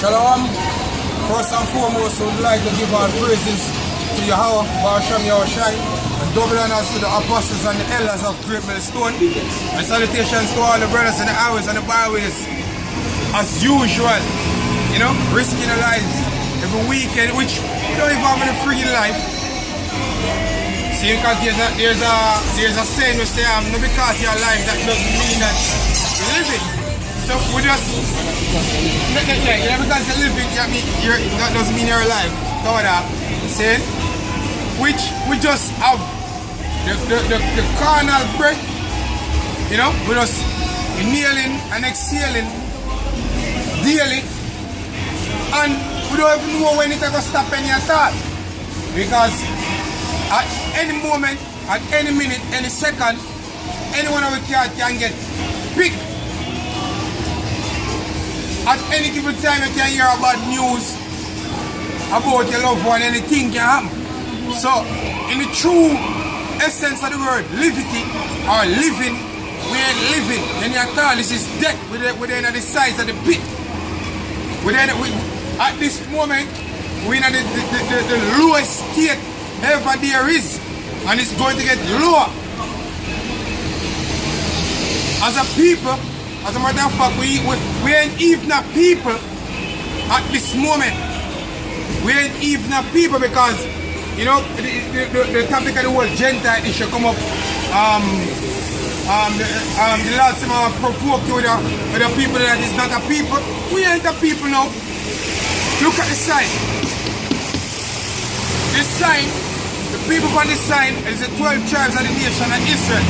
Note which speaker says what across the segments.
Speaker 1: Shalom. First and foremost, I would like to give all praises to Yahweh, Barasham Yahushai, and double honors to the apostles and the elders of Great Millstone. And salutations to all the brothers in the highways and the byways. As usual, you know, risking their lives every weekend, which we don't even have in a freaking life. See, because there's a saying we say, not because you're alive, that doesn't mean that you're living. So we just, yeah, because you're living, that doesn't mean you're alive. Know that? Saying, which we just have the carnal breath, you know, we just inhaling and exhaling daily, and we don't even know when it's going to stop any attack. Because at any moment, at any minute, any second, anyone of us can get picked. At any given time you can hear about news about your loved one, anything can happen. So, in the true essence of the word, livity or living, we ain't living. Then you tell this is death. We're at the size of the pit. At this moment, we're in the lowest state ever there is. And it's going to get lower. As a people, as a matter of fact, we ain't even a people at this moment. We ain't even a people because, you know, the topic of the whole Gentile issue come up. The last time I provoked you with the people that is not a people. We ain't a people now. Look at the sign. This sign, the people on this sign is the 12 tribes of the nation of Israel.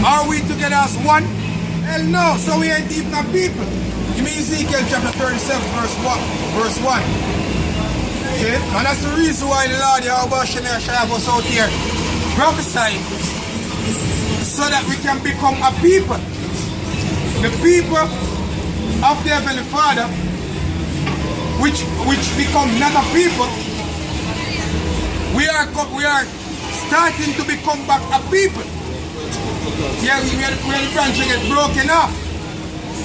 Speaker 1: Are we together as one? Hell no, so we ain't even a people. You mean Ezekiel chapter 37 verse 1. See? And that's the reason why the Lord Yahweh Shai was out here prophesying so that we can become a people. The people of the Heavenly Father which become not a people. We are starting to become back a people. Yeah, we are the branch will get broken off.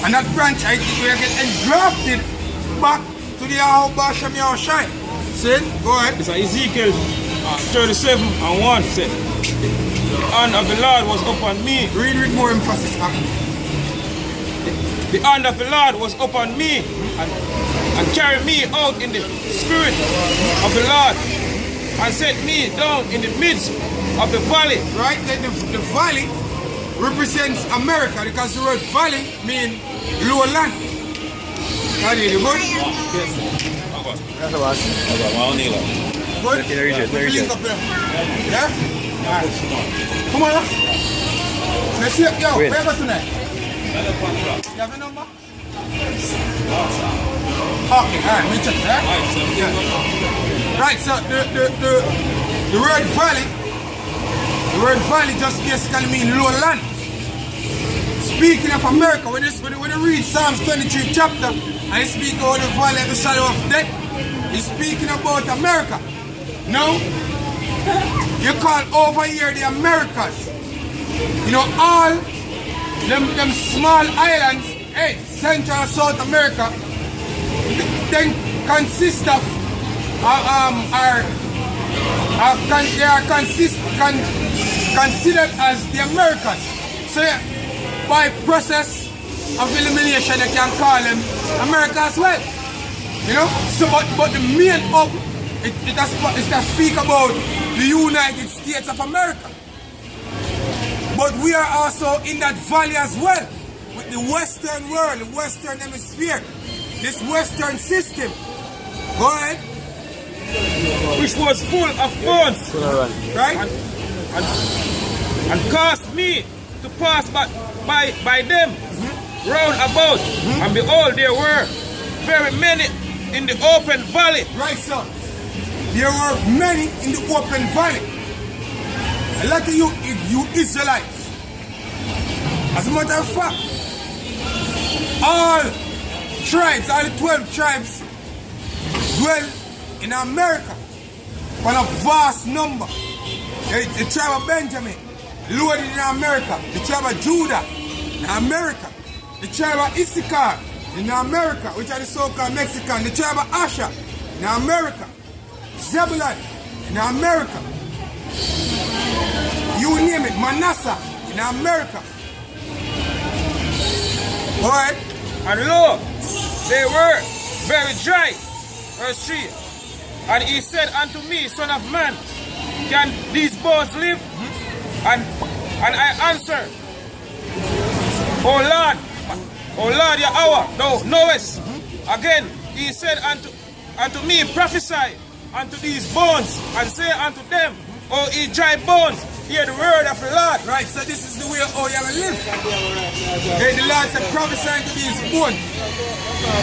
Speaker 1: And that branch, I think, will get engrafted back to the Barasham Yahushai. See? Go ahead.
Speaker 2: It's Ezekiel 37 and 1 said, the hand of the Lord was upon me.
Speaker 1: Read with more emphasis.
Speaker 2: The hand of the Lord was upon me and carried me out in the spirit of the Lord and set me down in the midst of the valley.
Speaker 1: Right? The valley represents America because the word valley means lower land. How do you do? Good?
Speaker 2: Yes.
Speaker 1: Good? Yeah? Come on. Let's see. Yo, where are you tonight? You have a number? Okay, alright, me check that. Yeah. Right, so the word valley, just basically means low land. Speaking of America, when you read Psalms 23 chapter, and he speaks about the valley of the shadow of death, he's speaking about America. Now, you call over here the Americas. You know, all them small islands, hey, Central and South America, then consist of, they are considered as the Americas. So yeah, by process of elimination, you can call them America as well. You know, so but the main hub, it has speak about the United States of America. But we are also in that valley as well, with the Western world, the Western hemisphere, this Western system. Go ahead.
Speaker 2: Which was full of bones,
Speaker 1: right?
Speaker 2: And caused me to pass by them round about. And behold, there were very many in the open valley.
Speaker 1: Right, sir. There were many in the open valley. A lot of you Israelites. As a matter of fact, all tribes, all the 12 tribes dwell in America on a vast number. The tribe of Benjamin, loaded in America. The tribe of Judah, in America. The tribe of Issachar, in America, which are the so-called Mexican, the tribe of Asher in America, Zebulun in America, you name it, Manasseh in America. Alright?
Speaker 2: And lo, they were very dry. Verse 3. And he said unto me, Son of man, can these bones live? And I answered, O Lord Yahweh, thou knowest. Again, he said unto me, prophesy unto these bones, and say unto them, O ye dry bones, hear the word of the Lord.
Speaker 1: Right, so this is the way how you will live. Okay, the Lord said, prophesy to these bones.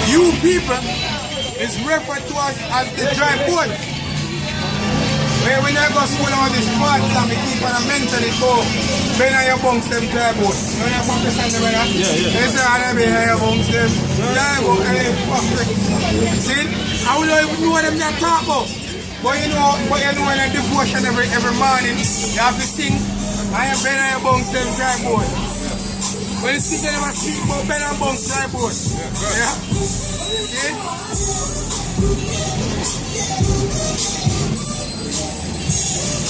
Speaker 1: You people is referred to us as the dry bones. Where we never go school on this part, and we keep on mentioning it, oh, when are your bunks them dry bones? You know what I'm saying, brother? Yeah. They say, I never hear your bunks them. Yeah, go, see? I don't even know what them they talk about. But you know in a devotion every morning, you have to sing, I am Ben and Bunks them dry bones. When you speak, you never speak about Ben and Bunks dry bones. Yeah? See?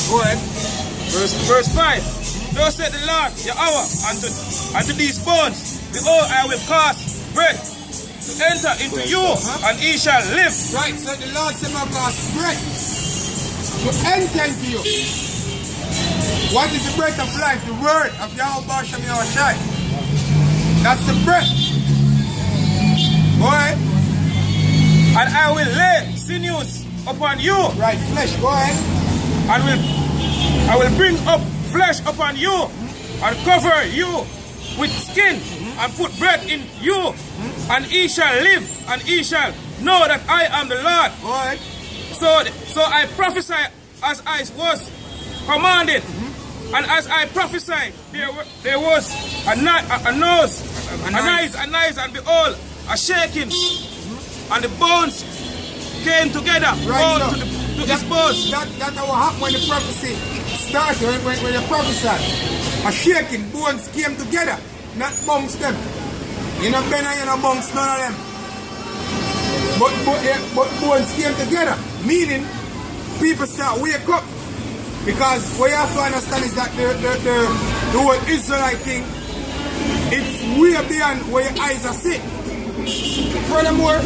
Speaker 1: Go ahead.
Speaker 2: Verse 5. Thus said the Lord Yahweh unto these bones, behold, I will cause breath to enter into you, and ye shall live.
Speaker 1: Right, so the Lord said, I cause breath to enter into you. What is the breath of life? The word of Yahweh Bashem Yahushai. That's the breath. Go ahead.
Speaker 2: And I will lay sinews upon you.
Speaker 1: Right, flesh, go ahead.
Speaker 2: And I will bring up flesh upon you, and cover you with skin, and put breath in you, and ye shall live, and ye shall know that I am the Lord.
Speaker 1: Go ahead.
Speaker 2: So I prophesy as I was commanded, and as I prophesied, there was a noise, and behold, a shaking, and the bones came together,
Speaker 1: right,
Speaker 2: all to his bones.
Speaker 1: That's what happened when the prophecy started, when you prophesied. A shaking, bones came together, not bunks them. You know Ben and you know bunks, none of them. But bones came together, meaning people start wake up. Because what you have to understand is that the whole Israelite thing, it's way beyond where your eyes are set. Furthermore,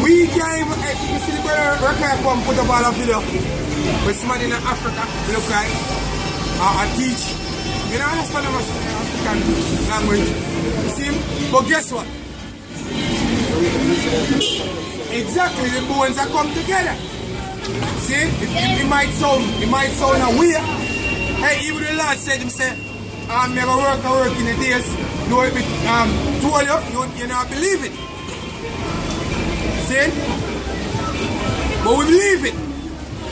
Speaker 1: we can't even, you see the brother Rakai come put up all a video with somebody in Africa, look like, and teach. You know, understand the African language. See him? But guess what? Exactly, the bones are come together. See, it might sound a weird. Hey, even the Lord said himself, I'm never work in the days. No, if it told you not believe it. See? But we believe it.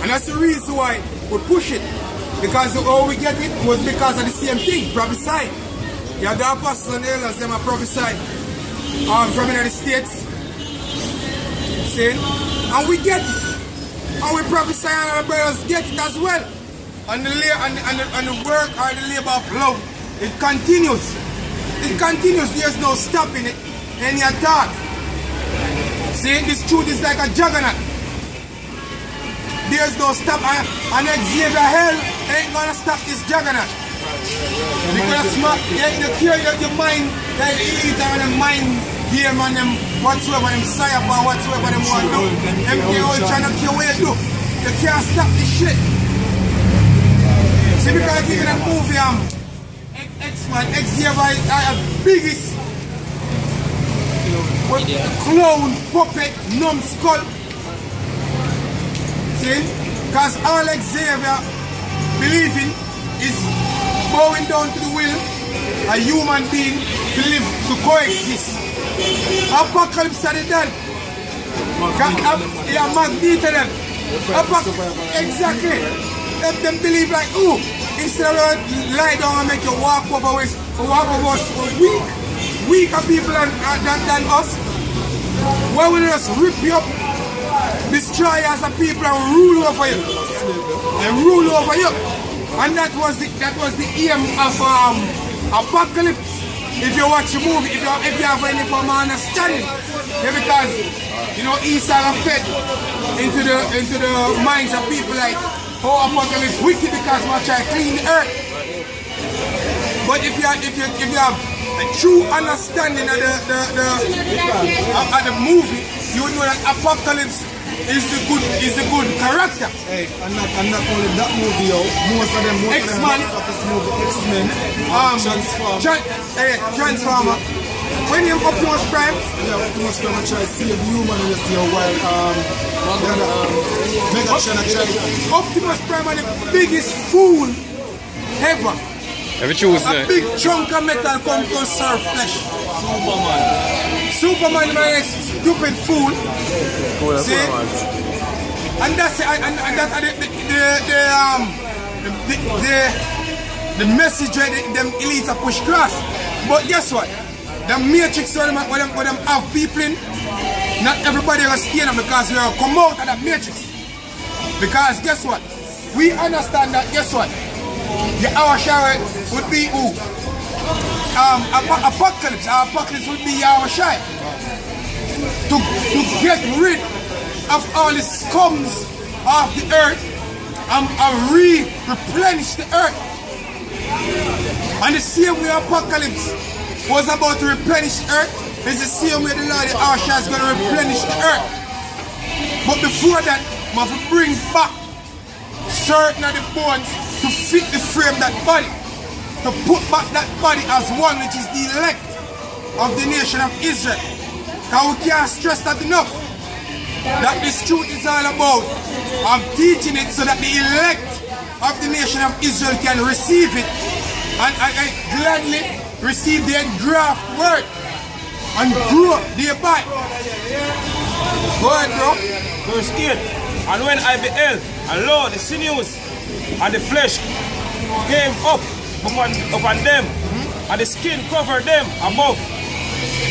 Speaker 1: And that's the reason why we push it. Because how we get it was because of the same thing, prophesy. You have the apostles and the elders, them are prophesy from the United States. See? And we get it. And we prophesy and our brothers get it as well. And the work or the labor of love, it continues. It continues. There's no stopping it. Any attack. See, this truth is like a juggernaut. There's no stop. And Xavier hell ain't gonna stop this juggernaut. Because you cure your mind, like the elite and the mind game and them whatsoever, them psyop or whatsoever them want to do. Them all trying to cure what you do. You can't stop this shit. See, because even a movie, X-Man, Xavier is the biggest clown, puppet, numbskull. See? Because all Xavier believing is bowing down to the will a human being to live, to coexist. Apocalypse are done. They are magneted them. Exactly. Them believe like, oh, instead of lie down and make you walk over us weaker people than us, why will just rip you up, destroy us as a people and rule over you? And that was the aim of Apocalypse. if you watch the movie, if you have any form of understanding, yeah, because you know Esau are fed into the minds of people like how apocalypse wicked because we try to clean the earth. But if you have a true understanding of the movie, you would know that apocalypse is the good character.
Speaker 3: Hey, and not only that movie, yo. Most of them
Speaker 1: X-Men,
Speaker 3: X-Men,
Speaker 1: Transformer. When you Optimus Prime,
Speaker 3: yeah, Optimus Prime try to save human in this year while Megatron try to
Speaker 1: Optimus Prime are the biggest fool ever.
Speaker 2: Every Tuesday.
Speaker 1: A big chunk of metal come to serve flesh. Superman is a stupid fool. See? And that's the message where them elites are push across. But guess what? The matrix where them have people in, not everybody will stay in them because we will come out of that matrix. Because guess what? We understand that, guess what? The hour shower would be who? Apocalypse. Our apocalypse would be our shower. To get rid of all the scums of the earth and replenish the earth. And the same way apocalypse was about to replenish the earth, is the same way the Lord the Arsha is going to replenish the earth. But before that, we have to bring back certain of the bones to fit the frame that body, to put back that body as one, which is the elect of the nation of Israel. Because we can't stress that enough, that this truth is all about. I'm teaching it so that the elect of the nation of Israel can receive it and gladly receive the engraft word and grow thereby. Go ahead, bro.
Speaker 2: Verse 8. And when I beheld, and lo, the sinews and the flesh came up upon them, and the skin covered them above,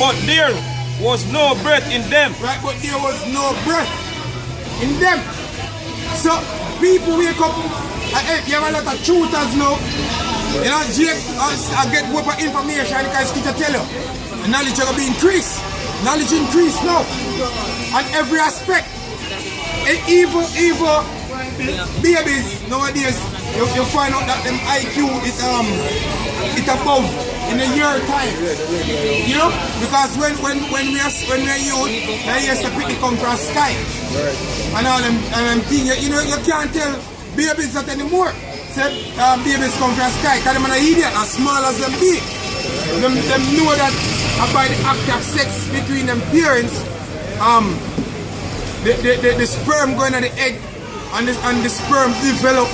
Speaker 2: but there was no breath in them.
Speaker 1: Right, but there was no breath in them. So people wake up, you have a lot of truthers now. You know, Jake, I get whatever information because Scripture tell you. The knowledge will be increased. Knowledge increase now. On every aspect. And evil babies nowadays, you find out that them IQ is above in a year time. You know? Because when we are youth, they used to pick come from sky. And all them things, you know, you can't tell babies that anymore. Say babies come from sky, because they're an idiot, as small as them be. Them know that by the act of sex between them parents, the sperm going on the egg and the sperm develop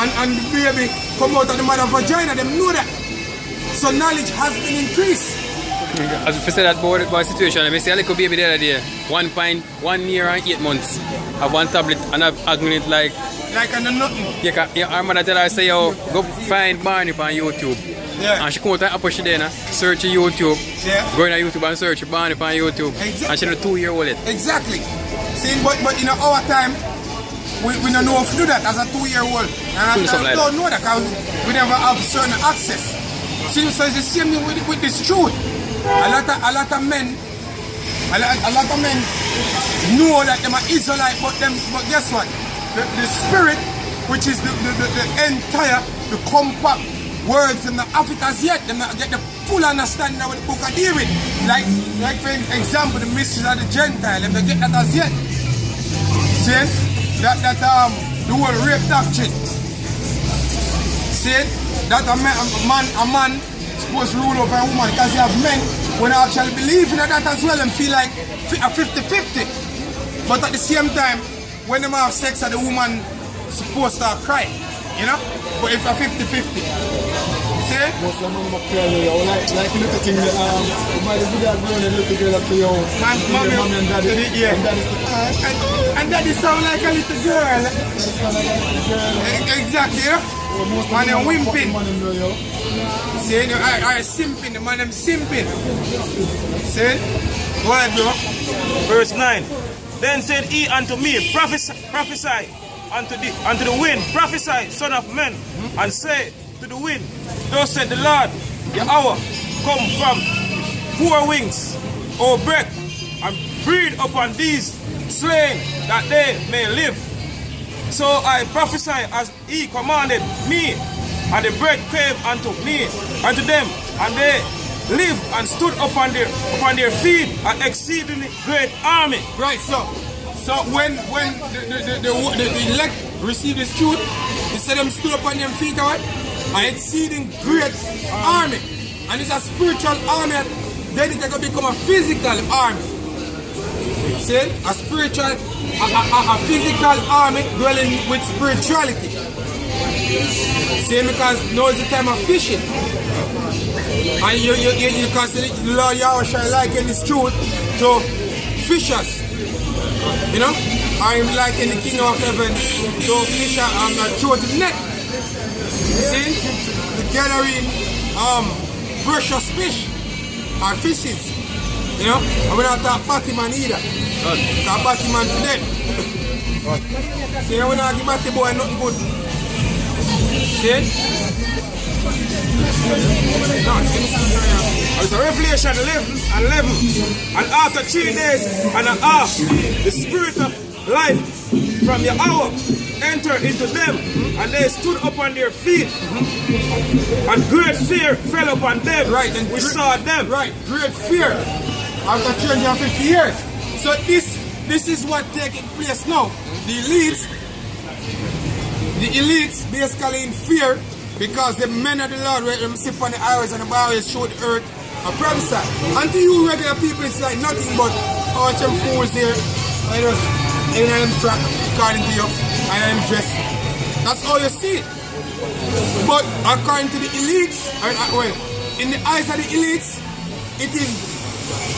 Speaker 1: and the baby come out of the mother vagina. Them know that. So knowledge has been increased.
Speaker 4: As we said that about situation, I see a little baby the other day, 1 year and 8 months, have one tablet and have arguing it like
Speaker 1: under nothing.
Speaker 4: Yeah, our mother tell her, say, yo, go find Barney on YouTube.
Speaker 1: Yeah.
Speaker 4: And she come out and push it there, search YouTube.
Speaker 1: Yeah.
Speaker 4: Go on YouTube and search Barney on YouTube.
Speaker 1: Exactly.
Speaker 4: And she's a 2-year-old.
Speaker 1: Exactly. See, but in our time, we don't know how to do that as a 2-year-old. And I don't know that because we never have certain access. See, so it's the same thing with this truth. A lot of men know that they're Israelite, but guess what? The spirit, which is the entire, the compact words, them not have it as yet. Them not get the full understanding of the book of David. Like for example, the mysteries of the Gentile, them not get that as yet. See? That the whole rape doctrine. See? That a man supposed to rule over a woman because you have men when I actually believe in that as well and feel like a 50-50. But at the same time, when they have sex, the woman supposed to cry, you know? But it's a 50-50. See?
Speaker 3: most of them are crying, like look at him, by the video girl and look together for you. Mommy and daddy.
Speaker 1: Yeah.
Speaker 3: And
Speaker 1: And
Speaker 3: daddy
Speaker 1: daddy sound like a little girl. Exactly, you know? Man, they're wimping. See, they're simping. The man, them simping. See? Go ahead, bro.
Speaker 2: Verse 9. Then said he unto me, prophesy unto the wind, prophesy, son of man, and say to the wind, thus said the Lord, Yahweh, come from 4 wings or breath and breathe upon these slain that they may live. So I prophesy as he commanded me, and the bread came unto me, unto them, and they lived and stood upon their feet, an exceedingly great army.
Speaker 1: Right, so when the elect received this truth, he said them stood up on their feet, what? An exceeding great army. And it's a spiritual army, then it's going to become a physical army. See? A spiritual, a physical army dwelling with spirituality. See, because now is the time of fishing. And you consider the Lord Yahweh shall liken this truth to fishers. You know? I'm like in the kingdom of heaven to fisher throw the net. See? The gathering precious fish or fishes. You know? And we don't talk Batman either. Because Batman for them. See, we don't give Batman boy nothing good. See?
Speaker 2: It's a Revelation 11. And after 3 days and a half, the spirit of life from the hour entered into them, and they stood upon their feet, and great fear fell upon them.
Speaker 1: Right, and
Speaker 2: we saw them.
Speaker 1: Right, great fear after 350 years. So this is what taking place now. The elites basically in fear because the men of the Lord where them sit on the highways and the byways show the earth a prophesy. And to you regular people it's like nothing but all them fools there. I just in them track according to you and I'm dressed. That's all you see. But according to the elites, well, in the eyes of the elites, it is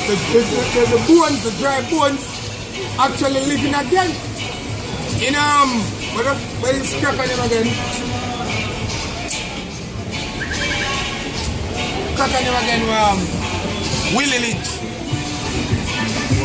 Speaker 1: the bones, the dry bones actually living again. In what is crap on them again? Crap on them again, Willie Lynch.